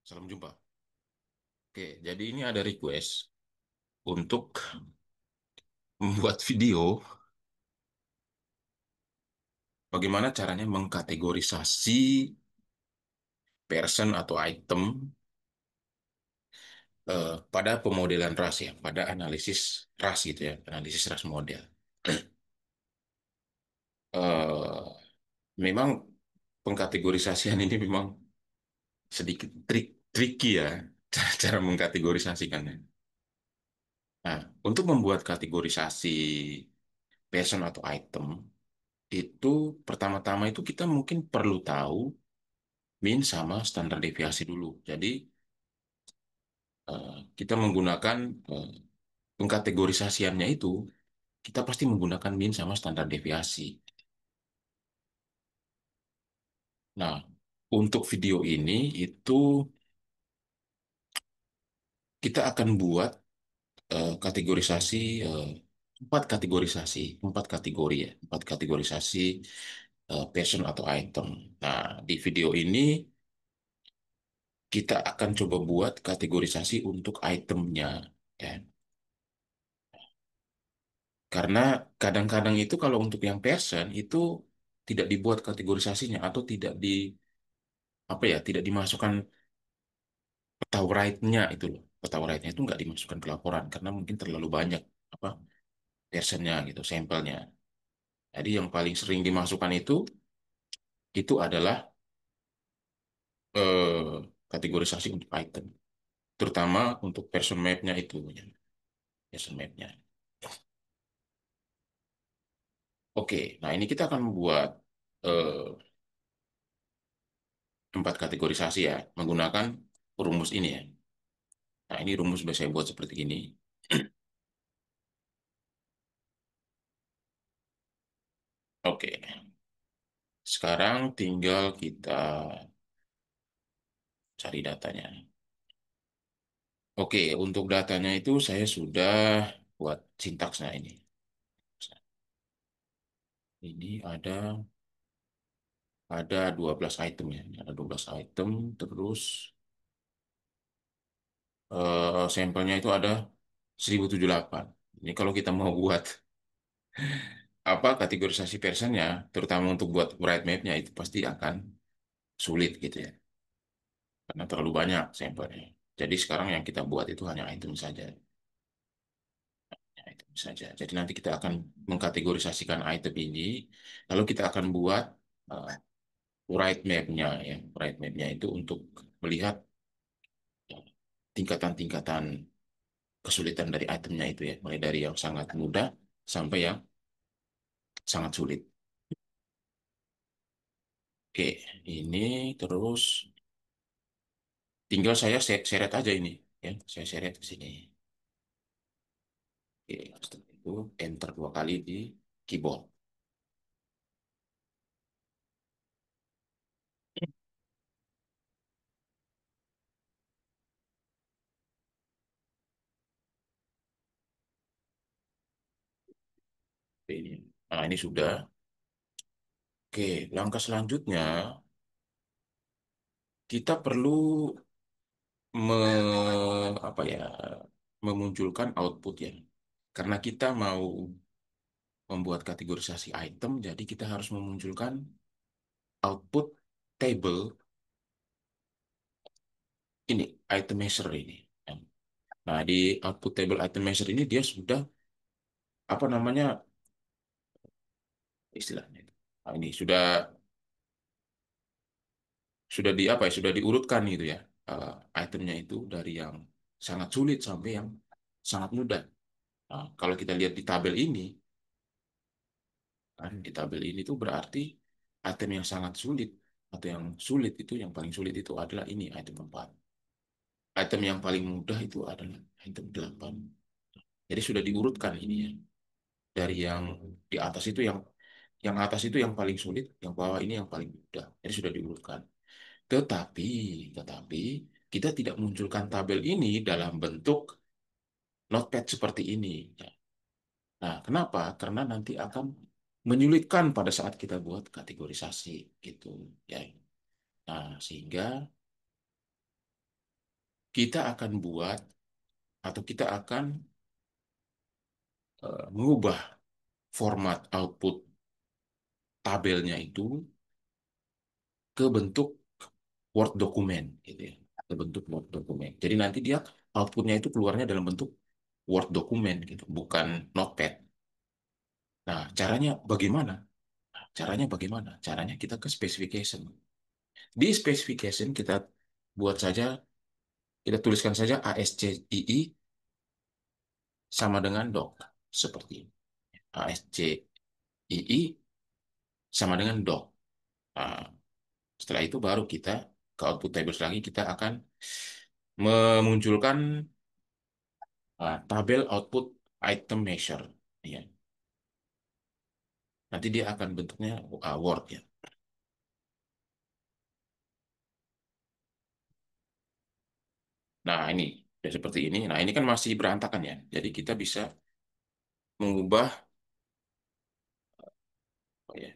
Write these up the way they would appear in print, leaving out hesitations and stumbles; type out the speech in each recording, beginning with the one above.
Salam jumpa. Oke, jadi ini ada request untuk membuat video bagaimana caranya mengkategorisasi person atau item pada pemodelan ras ya, pada analisis ras gitu ya, analisis ras model. Eh, Memang pengkategorisasian ini memang sedikit tricky ya, cara mengkategorisasikannya. Nah, untuk membuat kategorisasi person atau item, itu pertama-tama itu kita mungkin perlu tahu min sama standar deviasi dulu. Jadi kita menggunakan eh, pengkategorisasiannya itu kita pasti menggunakan min sama standar deviasi. Nah, untuk video ini itu kita akan buat kategorisasi eh, empat kategori ya, empat kategorisasi person atau item. Nah, di video ini kita akan coba buat kategorisasi untuk itemnya. Ya. Karena kadang-kadang itu kalau untuk yang person itu tidak dibuat kategorisasinya atau tidak di apa ya tidak dimasukkan peta write-nya itu loh. Peta write-nya itu nggak dimasukkan ke laporan karena mungkin terlalu banyak apa personnya gitu sampelnya. Jadi yang paling sering dimasukkan itu adalah kategorisasi untuk item, terutama untuk person map-nya itu ya. Person map-nya. Oke, nah ini kita akan membuat eh, empat kategorisasi ya menggunakan rumus ini ya. Nah, ini rumus sudah saya buat seperti ini. Oke, sekarang tinggal kita cari datanya. Oke, untuk datanya itu saya sudah buat sintaksnya ini. Ini ada 12 item ya. Ada 12 item, terus sampelnya itu ada 1078. Ini kalau kita mau buat apa kategorisasi personnya, terutama untuk buat bright map-nya itu pasti akan sulit gitu ya. Karena terlalu banyak sampelnya. Jadi sekarang yang kita buat itu hanya item saja. Ya, item saja. Jadi nanti kita akan mengkategorisasikan item ini, lalu kita akan buat uh, right map-nya ya. Right map-nya itu untuk melihat ya, tingkatan-tingkatan kesulitan dari itemnya itu ya, mulai dari yang sangat mudah sampai yang sangat sulit. Oke, ini terus tinggal saya seret aja ini ya, saya seret ke sini. Oke, setelah itu enter dua kali di keyboard. Ini. Nah, ini sudah. Oke, langkah selanjutnya kita perlu apa ya memunculkan output ya. Karena kita mau membuat kategorisasi item, jadi kita harus memunculkan output table ini item measure ini. Nah, di output table item measure ini dia sudah apa namanya istilahnya itu. Nah, ini sudah di apa ya sudah diurutkan gitu ya itemnya itu dari yang sangat sulit sampai yang sangat mudah. Nah, kalau kita lihat di tabel ini kan di tabel ini tuh berarti item yang sangat sulit atau yang sulit itu yang paling sulit itu adalah ini item 4. Item yang paling mudah itu adalah item 8. Jadi sudah diurutkan ini ya. Dari yang di atas itu yang atas itu yang paling sulit, yang bawah ini yang paling mudah. Jadi sudah diurutkan. Tetapi tetapi kita tidak munculkan tabel ini dalam bentuk notepad seperti ini. Ya. Nah, kenapa? Karena nanti akan menyulitkan pada saat kita buat kategorisasi gitu ya. Nah, sehingga kita akan buat atau kita akan mengubah format output tabelnya itu ke bentuk Word dokumen gitu ya. Ke bentuk Word dokumen. Jadi nanti dia outputnya itu keluarnya dalam bentuk Word dokumen gitu, bukan Notepad. Nah, caranya bagaimana? Caranya bagaimana? Caranya kita ke specification. Di specification kita buat saja, kita tuliskan saja ASCII sama dengan doc. Seperti ini. ASCII sama dengan doc. Nah, setelah itu baru kita ke output tables lagi, kita akan memunculkan tabel output item measure. Ya. Nanti dia akan bentuknya Word ya. Nah, ini ya seperti ini. Nah, ini kan masih berantakan ya. Jadi kita bisa mengubah oh ya,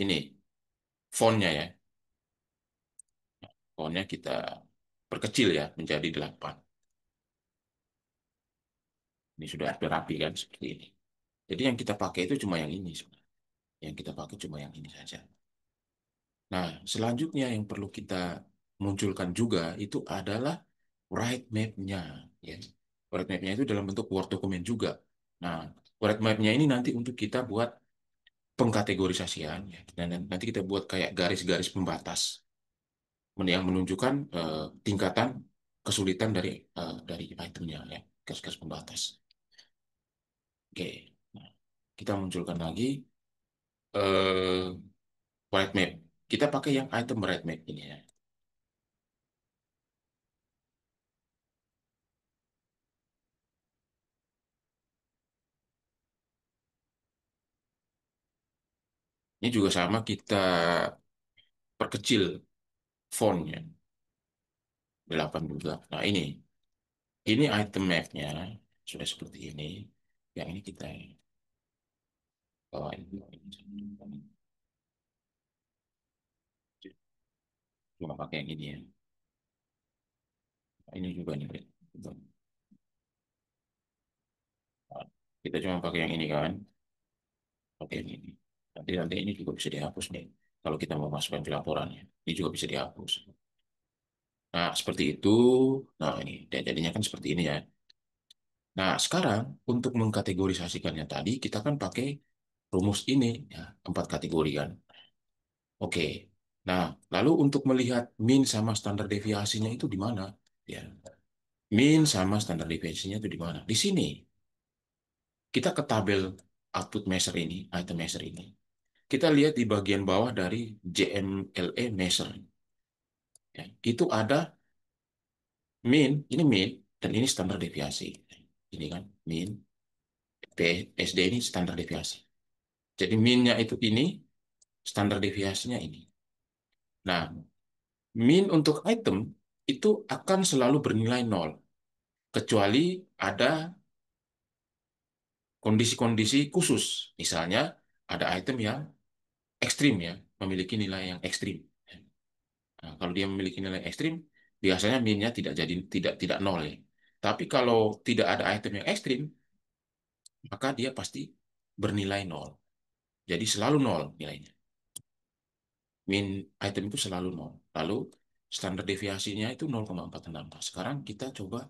ini fontnya ya. Fontnya kita perkecil ya menjadi 8. Ini sudah rapi kan seperti ini. Jadi yang kita pakai itu cuma yang ini sebenarnya. Yang kita pakai cuma yang ini saja. Nah, selanjutnya yang perlu kita munculkan juga itu adalah right map-nya. Ya. Right map-nya itu dalam bentuk Word dokumen juga. Nah, right map-nya ini nanti untuk kita buat pengkategorisasian. Ya. Dan nanti kita buat kayak garis-garis pembatas yang menunjukkan tingkatan kesulitan dari itemnya ya, garis-garis pembatas. Oke, nah, kita munculkan lagi eh, right map. Kita pakai yang item right map ini ya. Ini juga sama kita perkecil fontnya 8 juga. Nah ini item map-nya sudah seperti ini. Yang ini kita bawa ini. Cuma pakai yang ini ya. Nah, ini juga nih. Nah, kita cuma pakai yang ini kan. Oke ini. Nanti ini juga bisa dihapus nih. Kalau kita mau masukkan ke laporannya, ini juga bisa dihapus. Nah, seperti itu. Nah, ini jadinya kan seperti ini ya. Nah, sekarang untuk mengkategorisasikannya tadi, kita kan pakai rumus ini, ya, 4 kategori kan. Oke. Nah, lalu untuk melihat min sama standar deviasinya itu di mana? Ya, min sama standar deviasinya itu di mana? Di sini. Kita ke tabel output measure ini, item measure ini. Kita lihat di bagian bawah dari JMLE measure. Ya, itu ada min, dan ini standar deviasi. Ini kan min, PSD ini standar deviasi. Jadi minnya itu ini, standar deviasinya ini. Nah, min untuk item itu akan selalu bernilai nol, kecuali ada kondisi-kondisi khusus. Misalnya, ada item yang ekstrim ya, memiliki nilai yang ekstrim. Nah, kalau dia memiliki nilai ekstrim, biasanya minnya tidak nol ya. Tapi kalau tidak ada item yang ekstrim, maka dia pasti bernilai nol. Jadi selalu nol nilainya. Min item itu selalu nol. Lalu standar deviasinya itu 0,46. Nah, sekarang kita coba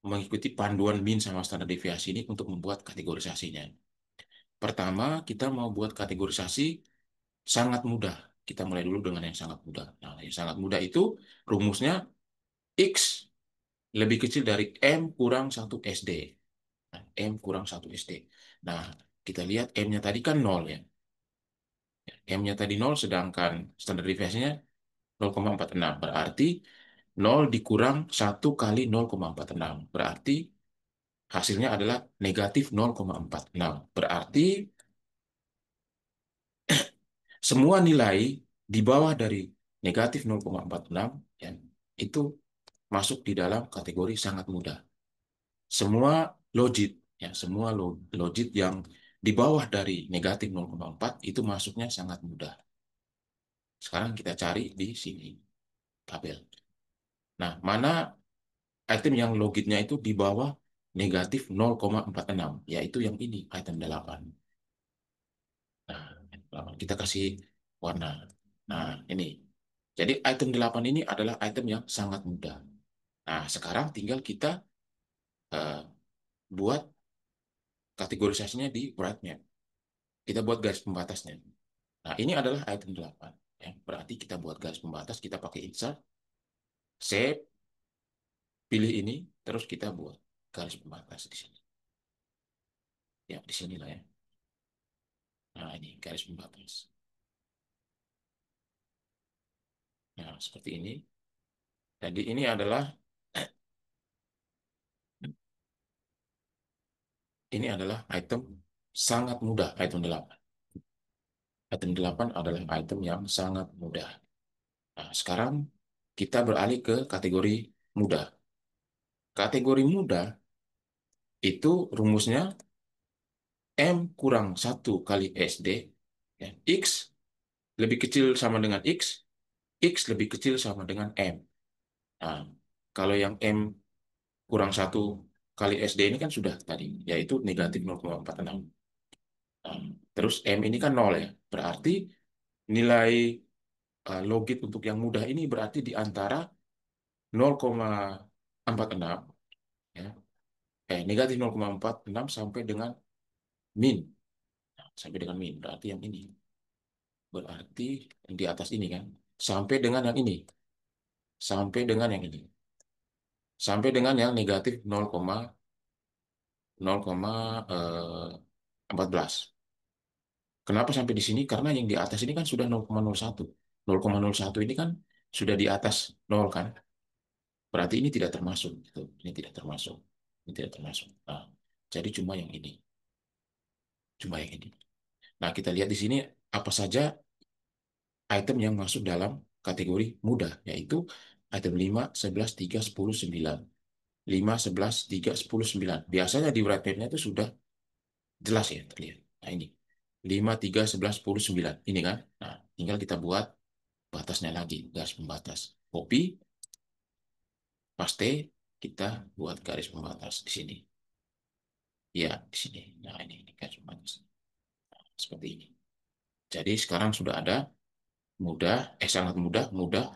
mengikuti panduan min sama standar deviasi ini untuk membuat kategorisasinya. Pertama, kita mau buat kategorisasi sangat mudah. Kita mulai dulu dengan yang sangat mudah. Nah, yang sangat mudah itu rumusnya X lebih kecil dari M kurang 1 SD. Nah, M kurang 1 SD. Nah, kita lihat M-nya tadi kan 0 ya. M-nya tadi 0, sedangkan standar deviasinya 0,46. Berarti 0 dikurang 1 kali 0,46. Berarti hasilnya adalah negatif 0,46. Berarti semua nilai di bawah dari negatif 0,46 ya, itu masuk di dalam kategori sangat mudah. Semua logit ya, semua logit yang di bawah dari negatif 0,4 itu masuknya sangat mudah. Sekarang kita cari di sini tabel. Nah, mana item yang logitnya itu di bawah negatif 0,46, yaitu yang ini, item 8. Nah, kita kasih warna. Nah, ini. Jadi item 8 ini adalah item yang sangat mudah. Nah, sekarang tinggal kita eh, buat kategorisasinya di bright map. Kita buat garis pembatasnya. Nah, ini adalah item 8. Ya, berarti kita buat garis pembatas, kita pakai insert, save, pilih ini, terus kita buat garis pembatas di sini. Ya, di sinilah ya. Nah, ini garis pembatas. Nah, seperti ini. Jadi ini adalah item sangat mudah, item 8. Item 8 adalah item yang sangat mudah. Nah, sekarang kita beralih ke kategori mudah. Kategori mudah itu rumusnya M kurang satu kali SD, ya, X lebih kecil sama dengan X lebih kecil sama dengan M. Nah, kalau yang M kurang satu kali SD ini kan sudah tadi, yaitu negatif 0,46. Nah, terus M ini kan nol ya, berarti nilai logit untuk yang mudah ini berarti di antara 0,46, ya, negatif 0,46 sampai dengan min. Nah, sampai dengan min, berarti yang ini. Berarti yang di atas ini kan. Sampai dengan yang ini. Sampai dengan yang ini. Sampai dengan yang negatif 0,14. Kenapa sampai di sini? Karena yang di atas ini kan sudah 0,01. 0,01 ini kan sudah di atas 0 kan. Berarti ini tidak termasuk. Gitu. Ini tidak termasuk. Ini tidak termasuk. Nah, jadi cuma yang ini. Cuma yang ini. Nah, kita lihat di sini apa saja item yang masuk dalam kategori mudah, yaitu item 5, 11, 3, 10, 9. 5, 11, 3, 10, 9. Biasanya di white paper-nya itu sudah jelas ya, terlihat. Nah, ini. 5, 3, 11, 10, 9. Ini kan. Nah, tinggal kita buat batasnya lagi, garis pembatas. Copy, paste, kita buat garis pembatas di sini. Ya, di sini. Nah, ini garis pembatas. Seperti ini. Jadi sekarang sudah ada mudah, sangat mudah, mudah.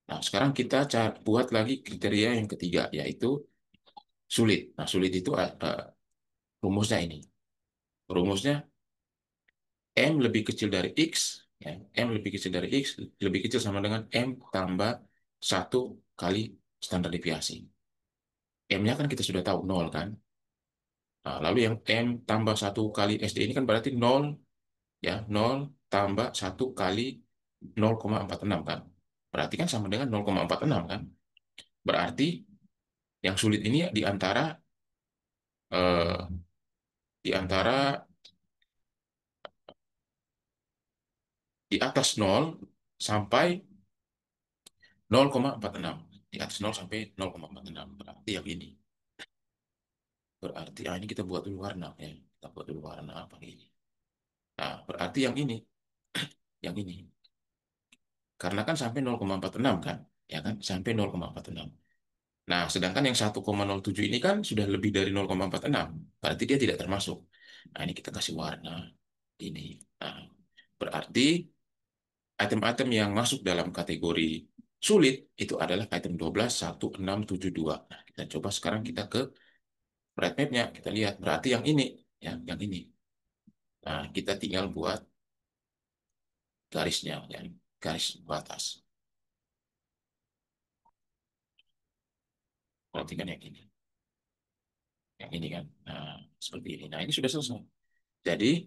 Nah, sekarang kita buat lagi kriteria yang ketiga, yaitu sulit. Nah, sulit itu rumusnya ini. Rumusnya M lebih kecil dari X, ya, M lebih kecil dari X, lebih kecil sama dengan M tambah satu kali standar deviasi. M-nya kan kita sudah tahu, nol kan. Nah, lalu yang M tambah satu kali SD ini kan berarti nol, ya, nol tambah satu kali 0,46 kan. Berarti kan sama dengan 0,46 kan. Berarti yang sulit ini eh, di antara di atas nol sampai 0,46. Di atas nol sampai 0,46. Berarti yang ini. Berarti ini kita buat dulu warna ya. Kita buat dulu warna apa ini. Nah, berarti yang ini, yang ini. Karena kan sampai 0,46 kan? Ya kan? Sampai 0,46. Nah, sedangkan yang 1,07 ini kan sudah lebih dari 0,46. Berarti dia tidak termasuk. Nah, ini kita kasih warna ini. Nah, berarti item-item yang masuk dalam kategori sulit itu adalah item 12, 1, 6, 7, 2. Nah, kita coba sekarang kita ke bright map-nya. Kita lihat. Berarti yang ini. Ya, yang ini. Nah, kita tinggal buat garisnya, ya, garis batas. Perhatikan yang ini. Yang ini kan. Nah, seperti ini. Nah, ini sudah selesai. Jadi,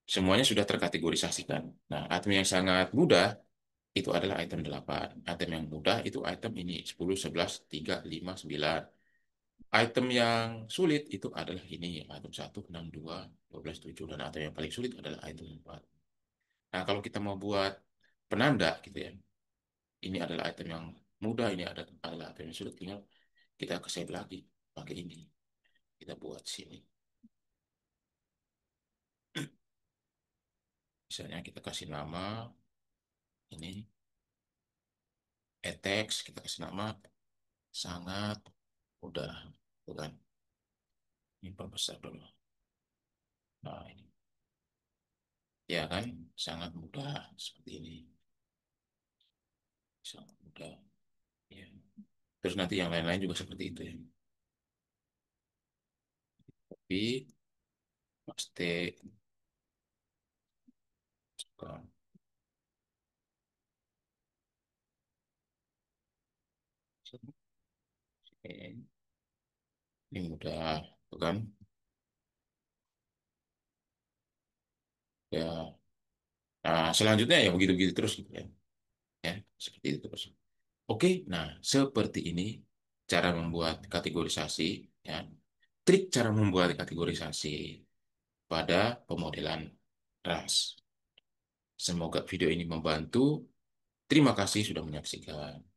semuanya sudah terkategorisasikan. Nah, item yang sangat mudah itu adalah item 8. Item yang mudah itu item ini 10, 11, 3, 5, 9. Item yang sulit itu adalah ini, item 1, 6, 2, 12, 7. Dan item yang paling sulit adalah item 4. Nah, kalau kita mau buat penanda gitu ya, ini adalah item yang mudah, ini adalah item yang sulit, tinggal kita ke save lagi pakai ini. Kita buat sini. Misalnya kita kasih nama ini, text, kita kasih nama sangat mudah, bukan? Ini perbesar dulu. Nah, ini ya kan, sangat mudah seperti ini, sangat mudah. Ya. Terus nanti yang lain-lain juga seperti itu ya. Tapi pasti kan, ini mudah, bukan? Ya. Nah, selanjutnya ya begitu-begitu terus gitu ya. Ya, seperti itu terus. Oke, nah seperti ini cara membuat kategorisasi ya. Trik cara membuat kategorisasi pada pemodelan ras. Semoga video ini membantu. Terima kasih sudah menyaksikan.